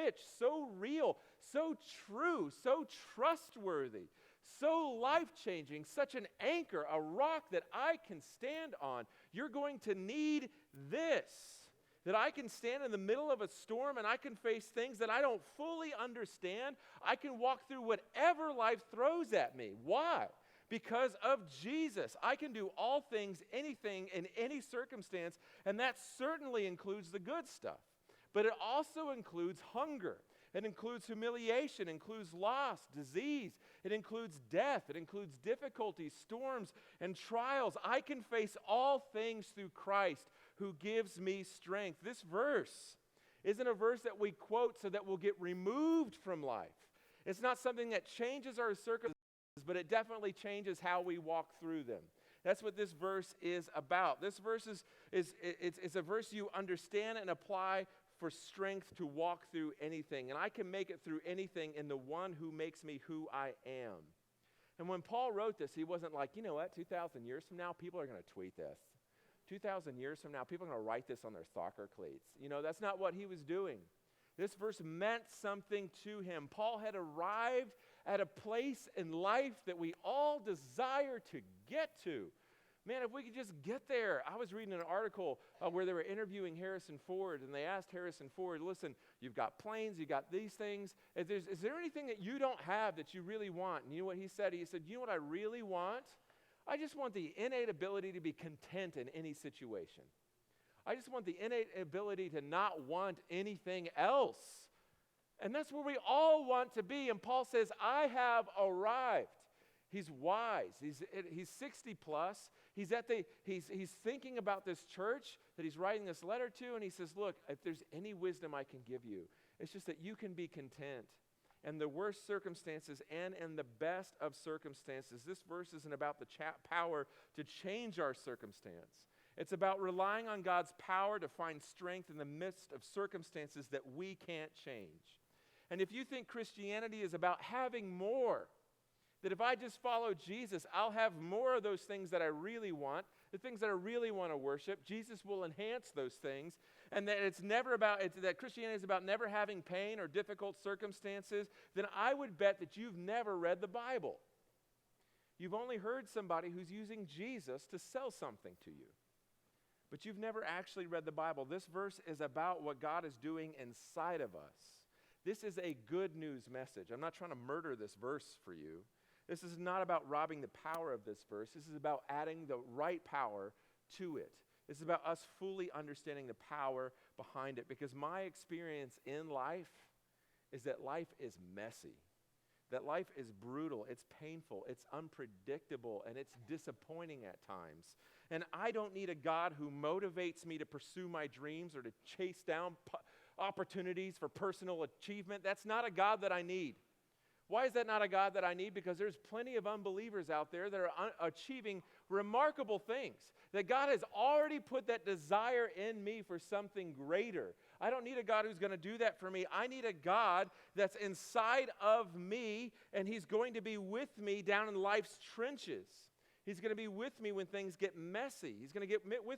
rich, so real, so true, so trustworthy, so life-changing, such an anchor, a rock that I can stand on. You're going to need this, that I can stand in the middle of a storm and I can face things that I don't fully understand. I can walk through whatever life throws at me. Why? Because of Jesus. I can do all things, anything, in any circumstance, and that certainly includes the good stuff. But it also includes hunger. It includes humiliation, it includes loss, disease, it includes death, it includes difficulties, storms, and trials. I can face all things through Christ who gives me strength. This verse isn't a verse that we quote so that we'll get removed from life. It's not something that changes our circumstances, but it definitely changes how we walk through them. That's what this verse is about. This verse is a verse you understand and apply for strength to walk through anything. And I can make it through anything in the one who makes me who I am. And when Paul wrote this, he wasn't like, you know what, 2,000 years from now, people are going to tweet this. 2,000 years from now, people are going to write this on their soccer cleats. You know, that's not what he was doing. This verse meant something to him. Paul had arrived at a place in life that we all desire to get to. Man, if we could just get there. I was reading an article where they were interviewing Harrison Ford, and they asked Harrison Ford, listen, you've got planes, you've got these things. Is there anything that you don't have that you really want? And you know what he said? He said, you know what I really want? I just want the innate ability to be content in any situation. I just want the innate ability to not want anything else. And that's where we all want to be. And Paul says, I have arrived. He's wise. He's 60 plus. He's thinking about this church that he's writing this letter to, and he says, look, if there's any wisdom I can give you, it's just that you can be content in the worst circumstances and in the best of circumstances. This verse isn't about the power to change our circumstance. It's about relying on God's power to find strength in the midst of circumstances that we can't change. And if you think Christianity is about having more, that if I just follow Jesus, I'll have more of those things that I really want, the things that I really want to worship. Jesus will enhance those things. And that that Christianity is about never having pain or difficult circumstances, then I would bet that you've never read the Bible. You've only heard somebody who's using Jesus to sell something to you. But you've never actually read the Bible. This verse is about what God is doing inside of us. This is a good news message. I'm not trying to murder this verse for you. This is not about robbing the power of this verse. This is about adding the right power to it. This is about us fully understanding the power behind it. Because my experience in life is that life is messy. That life is brutal, it's painful, it's unpredictable, and it's disappointing at times. And I don't need a God who motivates me to pursue my dreams or to chase down opportunities for personal achievement. That's not a God that I need. Why is that not a God that I need? Because there's plenty of unbelievers out there that are achieving remarkable things. That God has already put that desire in me for something greater. I don't need a God who's going to do that for me. I need a God that's inside of me, and he's going to be with me down in life's trenches. He's going to be with me when things get messy. He's going to get with me